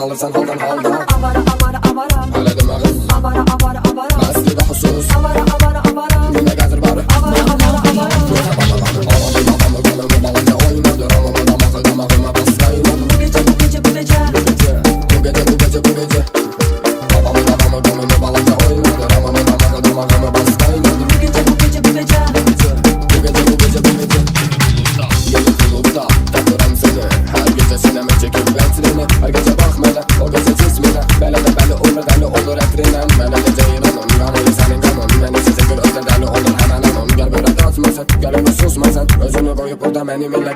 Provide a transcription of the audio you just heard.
Salırsan haldan halda Avara avara avara Öyle deme kız Avara avara avara Mesli de husus Avara avara avara Yine gezer bari Avara avara avara Ağabey babamı gönlümü balınca oynadı Ramamı damakı damağıma bas kaynadı Bu gece bu gece bu gece Bu gece bu gece bu gece Babamı gönlümü balınca oynadı Ramamı damakı damağıma bas kaynadı Bu gece bu gece bu gece Bu gece bu gece bu gece Yeni klubda takıram seni Her gece sineme çekip vitrine Her gece bak mele o gece cismine Bele de belli olur deli olur etrinen Bele de ceyranım kanıyı senin kanın Beni size gül özle deli olur hemen anım Gel böyle dağıtma sen gel onu susma sen Özünü koyup burada benim ile